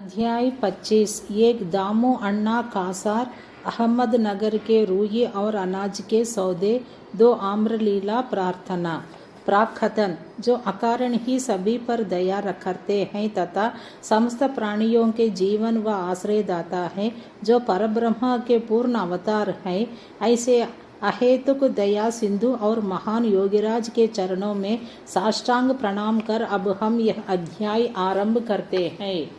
अध्याय 25। एक दामू अन्ना कासार अहमदनगर के रूई और अनाज के सौदे। दो आम्रलीला प्रार्थना। प्राकथन। जो अकारण ही सभी पर दया करते हैं तथा समस्त प्राणियों के जीवन व आश्रयदाता है, जो परब्रह्म के पूर्ण अवतार हैं, ऐसे अहेतुक दया सिंधु और महान योगीराज के चरणों में साष्टांग प्रणाम कर अब हम यह अध्याय आरंभ करते हैं।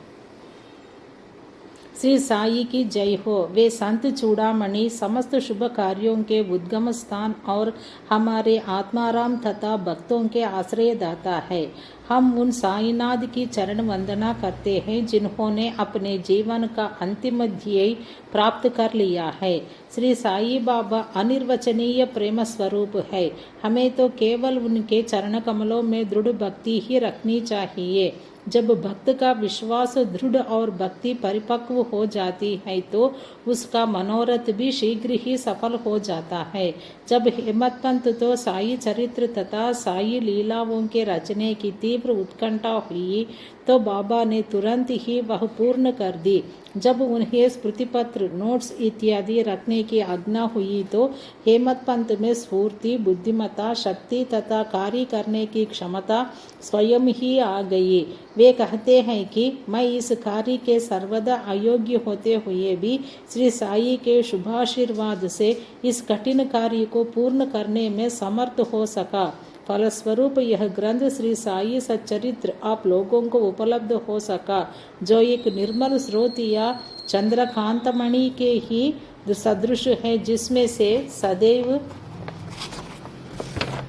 श्री साई की जय हो। वे संत चूड़ामणि समस्त शुभ कार्यों के उद्गम स्थान और हमारे आत्माराम तथा भक्तों के आश्रयदाता है। हम उन साईनाथ की चरण वंदना करते हैं जिन्होंने अपने जीवन का अंतिम ध्येय प्राप्त कर लिया है। श्री साई बाबा अनिर्वचनीय प्रेम स्वरूप है। हमें तो केवल उनके चरण कमलों में दृढ़ भक्ति ही रखनी चाहिए। जब भक्त का विश्वास दृढ़ और भक्ति परिपक्व हो जाती है तो उसका मनोरथ भी शीघ्र ही सफल हो जाता है। जब हेमत पंत तो साई चरित्र तथा साई लीलाओं के रचने की तीव्र उत्कंठा हुई तो बाबा ने तुरंत ही वह पूर्ण कर दी। जब उन्हें स्मृतिपत्र, नोट्स इत्यादि रखने की आज्ञा हुई तो हेमत पंत में स्फूर्ति, बुद्धिमत्ता, शक्ति तथा कार्य करने की क्षमता स्वयं ही आ गई। वे कहते हैं कि मैं इस कार्य के सर्वदा अयोग्य होते हुए भी श्री साई के शुभाशीर्वाद से इस कठिन कार्य को पूर्ण करने में समर्थ हो सका। फलस्वरूप यह ग्रंथ श्री साई सच्चरित्र आप लोगों को उपलब्ध हो सका, जो एक निर्मल स्रोत या चंद्रकांतमणि के ही सदृश है, जिसमें से सदैव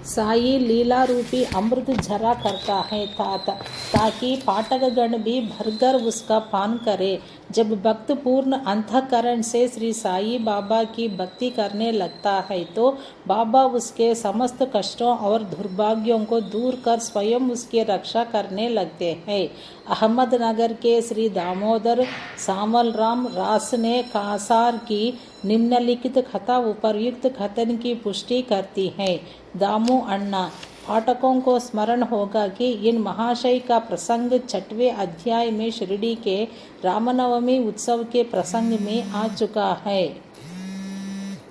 साई लीला रूपी अमृत झरा करता है ताकि पाठकगण भी भरकर उसका पान करे। जब भक्त पूर्ण अंतःकरण से श्री साई बाबा की भक्ति करने लगता है तो बाबा उसके समस्त कष्टों और दुर्भाग्यों को दूर कर स्वयं उसकी रक्षा करने लगते हैं। अहमदनगर के श्री दामोदर सामल राम रास ने कासार की निम्नलिखित कथा उपर्युक्त कथन की पुष्टि करती है। दामू अन्ना। पाठकों को स्मरण होगा कि इन महाशय का प्रसंग 6वें अध्याय में शिरडी के रामनवमी उत्सव के प्रसंग में आ चुका है।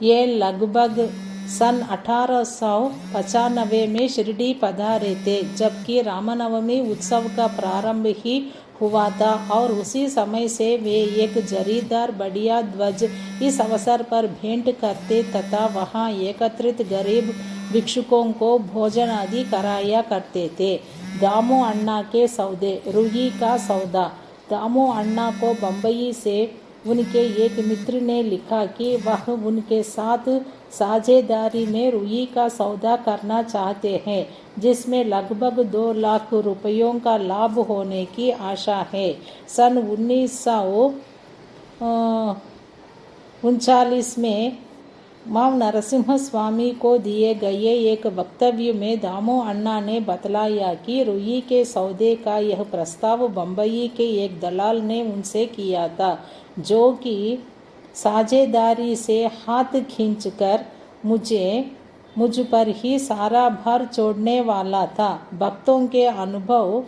ये लगभग सन 1895 में शिरडी पधारे थे, जबकि रामनवमी उत्सव का प्रारंभ ही हुआ था और उसी समय से वे एक जरीदार बढ़िया ध्वज इस अवसर पर भेंट करते तथा वहां एकत्रित गरीब भिक्षुकों को भोजन आदि कराया करते थे। दामू अन्ना के सौदे। रूही का सौदा। दामू अन्ना को बम्बई से उनके एक मित्र ने लिखा कि वह उनके साथ साझेदारी में रूई का सौदा करना चाहते हैं, जिसमें लगभग 2 लाख रुपयों का लाभ होने की आशा है। सन 1939 में मां नरसिम्हा स्वामी को दिए गए एक वक्तव्य में दामू अन्ना ने बतलाया कि रूई के सौदे का यह प्रस्ताव बम्बई के एक दलाल ने उनसे किया था, जो कि साझेदारी से हाथ खींचकर मुझ पर ही सारा भार छोड़ने वाला था। भक्तों के अनुभव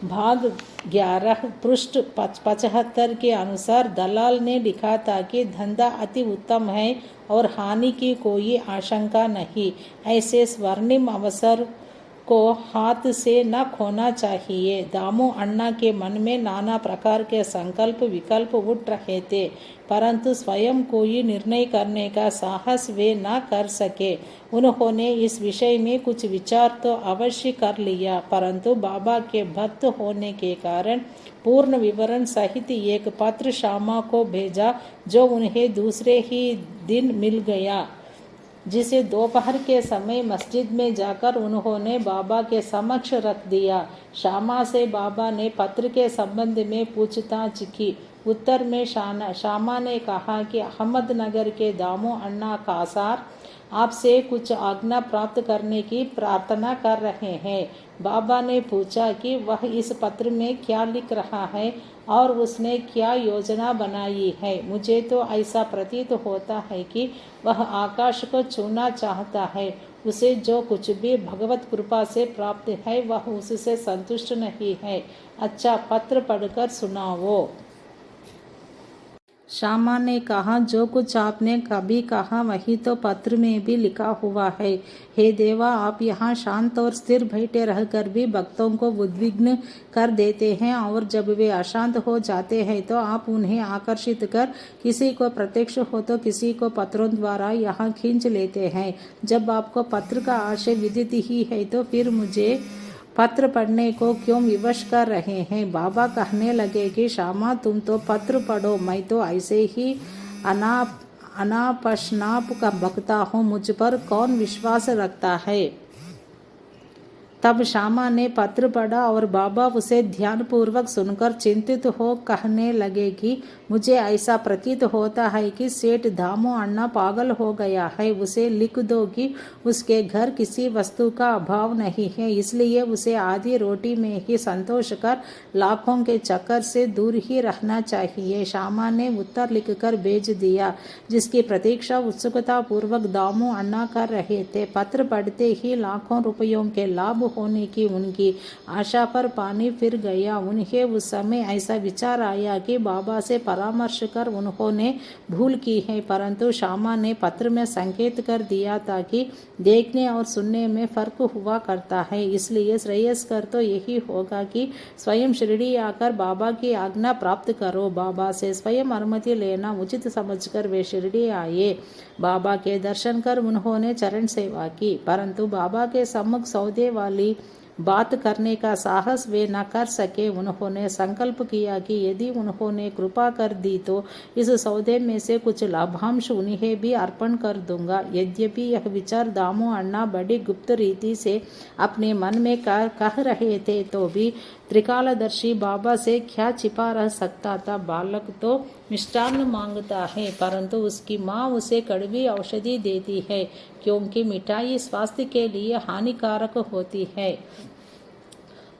भाग 11 पृष्ठ 75 के अनुसार दलाल ने लिखा था कि धंधा अति उत्तम है और हानि की कोई आशंका नहीं। ऐसे स्वर्णिम अवसर को हाथ से न खोना चाहिए। दामू अन्ना के मन में नाना प्रकार के संकल्प विकल्प उठ रहे थे, परंतु स्वयं कोई निर्णय करने का साहस वे न कर सके। उन्होंने इस विषय में कुछ विचार तो अवश्य कर लिया, परंतु बाबा के भक्त होने के कारण पूर्ण विवरण सहित एक पत्र श्यामा को भेजा, जो उन्हें दूसरे ही दिन मिल गया, जिसे दोपहर के समय मस्जिद में जाकर उन्होंने बाबा के समक्ष रख दिया। श्यामा से बाबा ने पत्र के संबंध में पूछताछ की। उत्तर में श्यामा ने कहा कि अहमदनगर के दामू अण्णा कासार आपसे कुछ आज्ञा प्राप्त करने की प्रार्थना कर रहे हैं। बाबा ने पूछा कि वह इस पत्र में क्या लिख रहा है और उसने क्या योजना बनाई है। मुझे तो ऐसा प्रतीत होता है कि वह आकाश को छूना चाहता है। उसे जो कुछ भी भगवत कृपा से प्राप्त है वह उससे संतुष्ट नहीं है। अच्छा, पत्र पढ़कर सुनाओ। श्यामा ने कहा, जो कुछ आपने कभी कहा वही तो पत्र में भी लिखा हुआ है। हे देवा, आप यहाँ शांत और स्थिर बैठे रहकर भी भक्तों को उद्विग्न कर देते हैं और जब वे अशांत हो जाते हैं तो आप उन्हें आकर्षित कर किसी को प्रत्यक्ष हो तो किसी को पत्रों द्वारा यहाँ खींच लेते हैं। जब आपको पत्र का आशय विदित ही है तो फिर मुझे पत्र पढ़ने को क्यों विवश कर रहे हैं। बाबा कहने लगे कि श्यामा, तुम तो पत्र पढ़ो, मैं तो ऐसे ही अनापशनाप का बकता हूँ, मुझ पर कौन विश्वास रखता है। तब श्यामा ने पत्र पढ़ा और बाबा उसे ध्यानपूर्वक सुनकर चिंतित हो कहने लगे कि मुझे ऐसा प्रतीत होता है कि सेठ दामू अण्णा पागल हो गया है। उसे लिख दो कि उसके घर किसी वस्तु का अभाव नहीं है, इसलिए उसे आधी रोटी में ही संतोष कर लाखों के चक्कर से दूर ही रहना चाहिए। श्यामा ने उत्तर लिखकर भेज दिया, जिसकी प्रतीक्षा उत्सुकता पूर्वक दामू अण्णा कर रहे थे। पत्र पढ़ते ही लाखों रुपयों के लाभ होने की उनकी आशा पर पानी फिर गया। उन्हें उस समय ऐसा विचार आया कि बाबा से परामर्श कर उन्होंने भूल की है, परंतु श्यामा ने पत्र में संकेत कर दिया था कि देखने और सुनने में फर्क हुआ करता है, इसलिए श्रेयस्कर तो यही होगा कि स्वयं शिरडी आकर बाबा की आज्ञा प्राप्त करो। बाबा से स्वयं अनुमति लेना उचित समझकर वे शिरडी आए। बाबा के दर्शन कर उन्होंने चरण सेवा की, परंतु बाबा के सम्मुख सौदे वाली बात करने का साहस वे न कर सके। उन्होंने संकल्प किया कि यदि उन्होंने कृपा कर दी तो इस सौदे में से कुछ लाभांश उन्हें भी अर्पण कर दूंगा। यद्यपि यह विचार दामू अण्णा बड़ी गुप्त रीति से अपने मन में कह रहे थे, तो भी त्रिकालदर्शी बाबा से क्या छिपा रह सकता था। बालक तो मिष्टान्न मांगता है, परंतु उसकी माँ उसे कड़वी औषधि देती है, क्योंकि मिठाई स्वास्थ्य के लिए हानिकारक होती है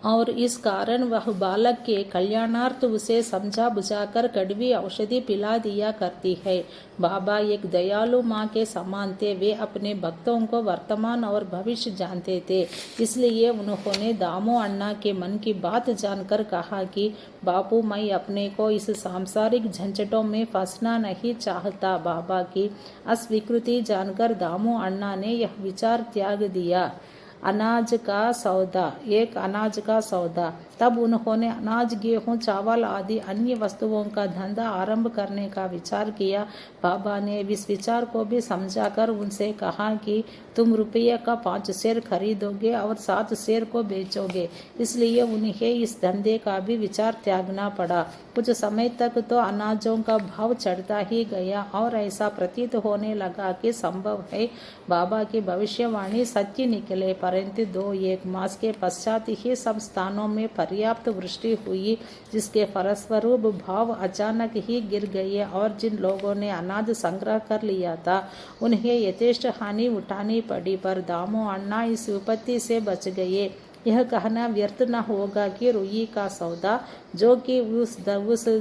और इस कारण वह बालक के कल्याणार्थ उसे समझा बुझाकर कड़वी औषधि पिला दिया करती है। बाबा एक दयालु माँ के समान थे। वे अपने भक्तों को वर्तमान और भविष्य जानते थे, इसलिए उन्होंने दामू अण्णा के मन की बात जानकर कहा कि बापू, मैं अपने को इस सांसारिक झंझटों में फंसना नहीं चाहता। बाबा की अस्वीकृति जानकर दामू अण्णा ने यह विचार त्याग दिया। अनाज का सौदा। तब उन्होंने अनाज, गेहूं, चावल आदि अन्य वस्तुओं का धंधा आरंभ करने का विचार किया। बाबा ने इस विचार को भी समझाकर उनसे कहा कि तुम रुपये का 5 शेर खरीदोगे और 7 शेर को बेचोगे, इसलिए उन्हें इस धंधे का भी विचार त्यागना पड़ा। कुछ समय तक तो अनाजों का भाव चढ़ता ही गया और ऐसा प्रतीत होने लगा कि संभव है बाबा की भविष्यवाणी सत्य निकले, परंतु 2-1 मास के पश्चात ही सब स्थानों में पर्याप्त वृष्टि हुई, जिसके फलस्वरूप भाव अचानक ही गिर गए और जिन लोगों ने अनाज संग्रह कर लिया था उन्हें यथेष्ट हानि उठानी पड़ी, पर दामू अण्णा इस विपत्ति से बच गए। यह कहना व्यर्थ न होगा कि रुई का सौदा, जो कि उस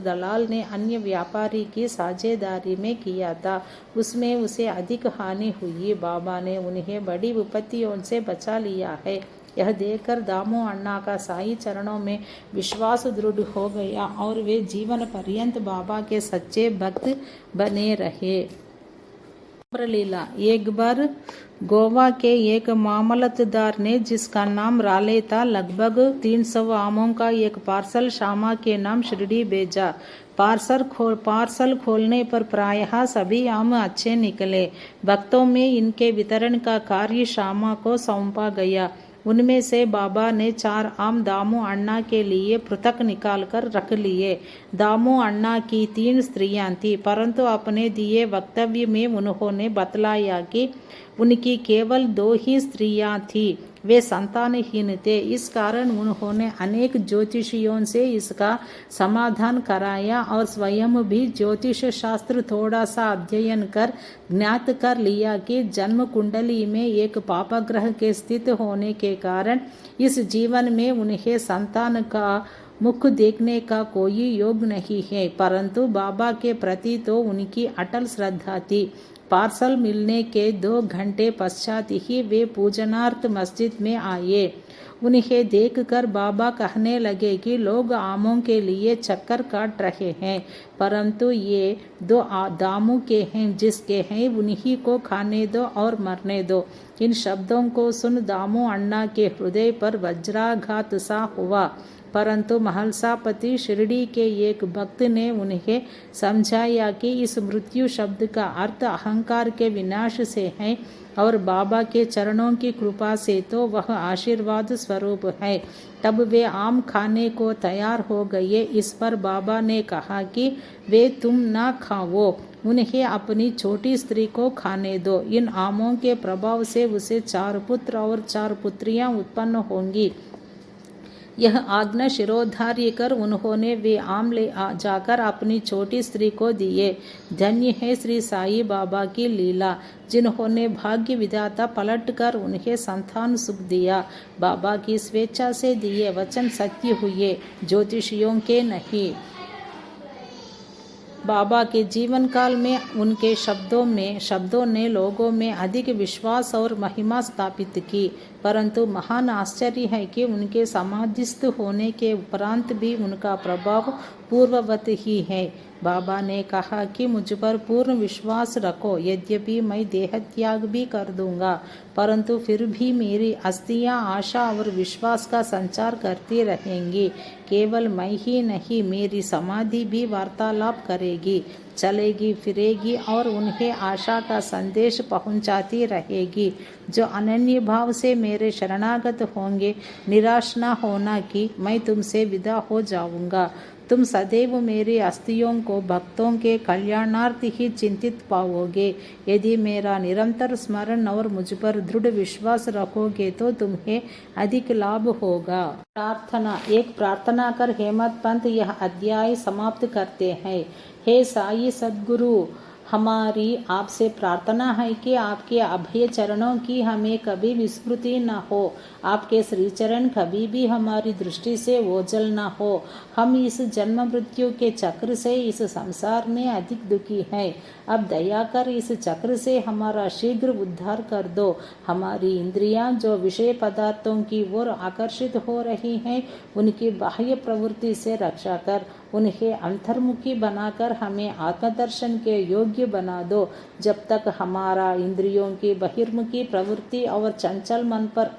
दलाल ने अन्य व्यापारी की साझेदारी में किया था, उसमें उसे अधिक हानि हुई। बाबा ने उन्हें बड़ी विपत्तियों से बचा लिया है। यह देखकर दामू अण्णा का साई चरणों में विश्वास दृढ़ हो गया और वे जीवन पर्यंत बाबा के सच्चे भक्त बने रहे। लीला। एक बार गोवा के एक मामलतदार ने, जिसका नाम राले था, लगभग 300 आमों का एक पार्सल श्यामा के नाम शिरडी भेजा। पार्सल खोलने पर प्रायः सभी आम अच्छे निकले। भक्तों में इनके वितरण का कार्य श्यामा को सौंपा गया। उनमें से बाबा ने 4 आम दामू अण्णा के लिए पृथक निकाल कर रख लिए। दामू अण्णा की 3 स्त्रियां थीं, परंतु अपने दिए वक्तव्य में उन्होंने बतलाया कि उनकी केवल 2 ही स्त्रियां थीं। वे संतानहीन थे। इस कारण उन्होंने अनेक ज्योतिषियों से इसका समाधान कराया और स्वयं भी ज्योतिष शास्त्र थोड़ा सा अध्ययन कर ज्ञात कर लिया कि जन्म कुंडली में एक पापग्रह के स्थित होने के कारण इस जीवन में उन्हें संतान का मुख देखने का कोई योग नहीं है। परंतु बाबा के प्रति तो उनकी अटल श्रद्धा थी। पार्सल मिलने के 2 घंटे पश्चात ही वे पूजनार्थ मस्जिद में आए। उन्हें देखकर बाबा कहने लगे कि लोग आमों के लिए चक्कर काट रहे हैं, परंतु ये 2 दामों के हैं, जिसके हैं उन्हीं को खाने दो और मरने दो। इन शब्दों को सुन दामू अण्णा के हृदय पर वज्राघात सा हुआ, परंतु महलसापति शिरडी के एक भक्त ने उन्हें समझाया कि इस मृत्यु शब्द का अर्थ अहंकार के विनाश से है और बाबा के चरणों की कृपा से तो वह आशीर्वाद स्वरूप है। तब वे आम खाने को तैयार हो गए। इस पर बाबा ने कहा कि वे तुम ना खाओ, उन्हें अपनी छोटी स्त्री को खाने दो। इन आमों के प्रभाव से उसे 4 पुत्र और 4 पुत्रियां उत्पन्न होंगी। यह आज्ञा शिरोधार्य कर उन्होंने वे आम ले जाकर अपनी छोटी स्त्री को दिए। धन्य है श्री साई बाबा की लीला, जिन्होंने भाग्य विधाता पलट कर उन्हें संतान सुख दिया। बाबा की स्वेच्छा से दिए वचन सत्य हुए, ज्योतिषियों के नहीं। बाबा के जीवन काल में उनके शब्दों ने लोगों में अधिक विश्वास और महिमा स्थापित की, परंतु महान आश्चर्य है कि उनके समाधिस्थ होने के उपरांत भी उनका प्रभाव पूर्ववत ही है। बाबा ने कहा कि मुझ पर पूर्ण विश्वास रखो, यद्यपि मैं देह त्याग भी कर दूंगा, परंतु फिर भी मेरी अस्थियां आशा और विश्वास का संचार करती रहेंगी। केवल मैं ही नहीं, मेरी समाधि भी वार्तालाप करेगी, चलेगी फिरेगी और उन्हें आशा का संदेश पहुंचाती रहेगी। जो अनन्य भाव से मेरे शरणागत होंगे, निराश न होना कि मैं तुमसे विदा हो जाऊंगा। तुम सदैव मेरी अस्थियों को भक्तों के कल्याणार्थ ही चिंतित पाओगे। यदि मेरा निरंतर स्मरण और मुझ पर दृढ़ विश्वास रखोगे तो तुम्हें अधिक लाभ होगा। प्रार्थना। एक प्रार्थना कर हेमंत पंत यह अध्याय समाप्त करते हैं। हे साई सद्गुरु, हमारी आपसे प्रार्थना है कि आपके अभय चरणों की हमें कभी विस्मृति न हो। आपके श्री चरण कभी भी हमारी दृष्टि से ओझल न हो। हम इस जन्म मृत्यु के चक्र से इस संसार में अधिक दुखी हैं। अब दया कर इस चक्र से हमारा शीघ्र उद्धार कर दो। हमारी इंद्रियां जो विषय पदार्थों की ओर आकर्षित हो रही हैं, उनकी बाह्य प्रवृत्ति से रक्षा कर। उन्हें अंतर्मुखी बनाकर हमें आत्मदर्शन के योग्य बना दो। जब तक हमारा इंद्रियों की बहिर्मुखी प्रवृत्ति और चंचल मन पर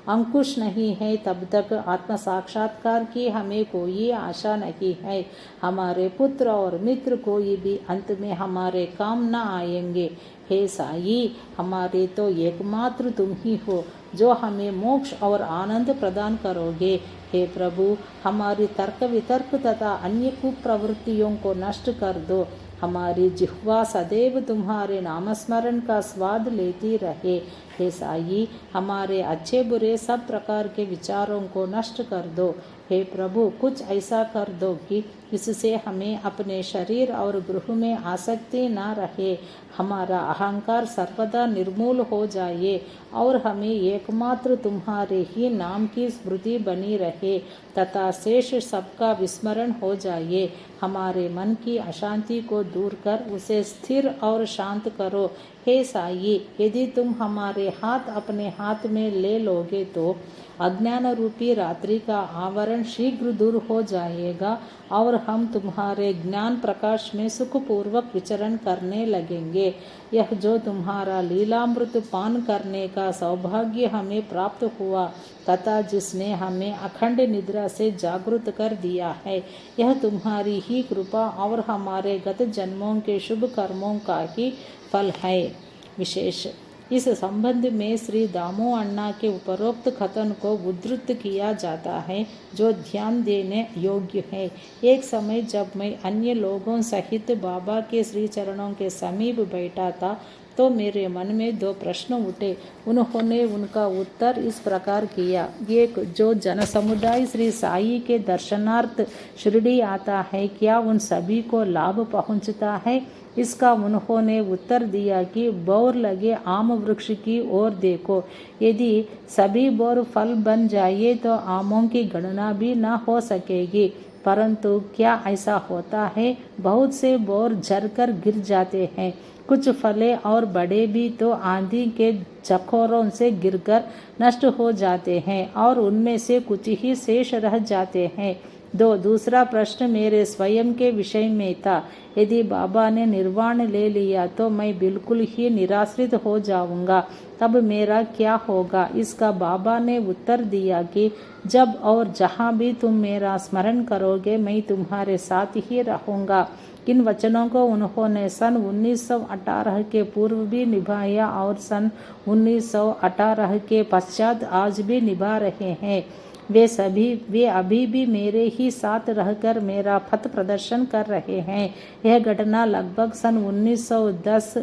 अंकुश नहीं है, तब तक आत्म साक्षात्कार की हमें कोई आशा नहीं है। हमारे पुत्र और मित्र कोई भी अंत में हमारे काम न आएंगे। हे साई, हमारे तो एकमात्र तुम ही हो जो हमें मोक्ष और आनंद प्रदान करोगे। हे प्रभु, हमारी तर्क वितर्क तथा अन्य कुप्रवृत्तियों को नष्ट कर दो। हमारी जिह्वा सदैव तुम्हारे नामस्मरण का स्वाद लेती रहे। हे साई, हमारे अच्छे बुरे सब प्रकार के विचारों को नष्ट कर दो। हे प्रभु, कुछ ऐसा कर दो कि इससे हमें अपने शरीर और गृह में आसक्ति न रहे। हमारा अहंकार सर्वदा निर्मूल हो जाए और हमें एकमात्र तुम्हारे ही नाम की स्मृति बनी रहे तथा शेष सबका विस्मरण हो जाए। हमारे मन की अशांति को दूर कर उसे स्थिर और शांत करो। हे साई, यदि तुम हमारे हाथ अपने हाथ में ले लोगे तो अज्ञान रूपी रात्रि का आवरण शीघ्र दूर हो जाएगा और हम तुम्हारे ज्ञान प्रकाश में सुखपूर्वक विचरण करने लगेंगे। यह जो तुम्हारा लीलामृत पान करने का सौभाग्य हमें प्राप्त हुआ तथा जिसने हमें अखंड निद्रा से जागृत कर दिया है, यह तुम्हारी ही कृपा और हमारे गत जन्मों के शुभ कर्मों का ही फल है। विशेष इस संबंध में श्री दामू अण्णा के उपरोक्त कथन को उद्धृत किया जाता है, जो ध्यान देने योग्य है। एक समय जब मैं अन्य लोगों सहित बाबा के श्री चरणों के समीप बैठा था, तो मेरे मन में 2 प्रश्न उठे। उन्होंने उनका उत्तर इस प्रकार किया। एक, जो जनसमुदाय श्री साई के दर्शनार्थ शिरडी आता है, क्या उन सभी को लाभ पहुंचता है? इसका उन्होंने उत्तर दिया कि बौर लगे आम वृक्ष की ओर देखो। यदि सभी बौर फल बन जाए तो आमों की गणना भी न हो सकेगी। परंतु क्या ऐसा होता है? बहुत से बौर झरकर गिर जाते हैं। कुछ फले और बड़े भी तो आंधी के झकोरों से गिरकर नष्ट हो जाते हैं और उनमें से कुछ ही शेष रह जाते हैं। 2, दूसरा प्रश्न मेरे स्वयं के विषय में था। यदि बाबा ने निर्वाण ले लिया तो मैं बिल्कुल ही निराश्रित हो जाऊंगा, तब मेरा क्या होगा? इसका बाबा ने उत्तर दिया कि जब और जहाँ भी तुम मेरा स्मरण करोगे, मैं तुम्हारे साथ ही रहूंगा। इन वचनों को उन्होंने सन 1918 के पूर्व भी निभाया और सन 1918 के पश्चात आज भी निभा रहे हैं। वे अभी भी मेरे ही साथ रहकर मेरा पथ प्रदर्शन कर रहे हैं। यह घटना लगभग सन 1910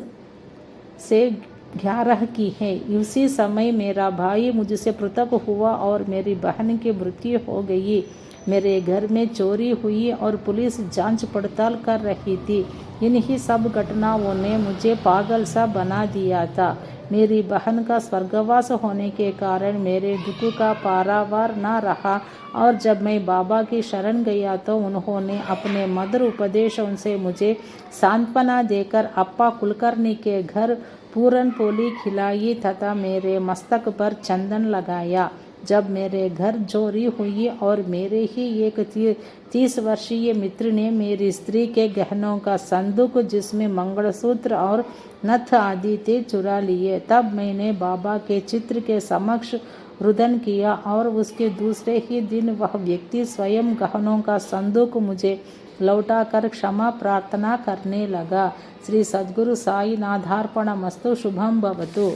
से 11 की है। उसी समय मेरा भाई मुझसे पृथक हुआ और मेरी बहन की मृत्यु हो गई। मेरे घर में चोरी हुई और पुलिस जांच पड़ताल कर रही थी। इन्हीं सब घटनाओं ने मुझे पागल सा बना दिया था। मेरी बहन का स्वर्गवास होने के कारण मेरे दुख का पारावार न रहा और जब मैं बाबा की शरण गया तो उन्होंने अपने मधुर उपदेशों से मुझे सांत्वना देकर अप्पा कुलकर्णी के घर पूरन पोली खिलाई तथा मेरे मस्तक पर चंदन लगाया। जब मेरे घर चोरी हुई और मेरे ही एक 30 वर्षीय मित्र ने मेरी स्त्री के गहनों का संदूक जिसमें मंगलसूत्र और नथ आदि थे चुरा लिए, तब मैंने बाबा के चित्र के समक्ष रुदन किया और उसके दूसरे ही दिन वह व्यक्ति स्वयं गहनों का संदूक मुझे लौटाकर क्षमा प्रार्थना करने लगा। श्री सद्गुरु साई नाथार्पणमस्तु। शुभम भवतु।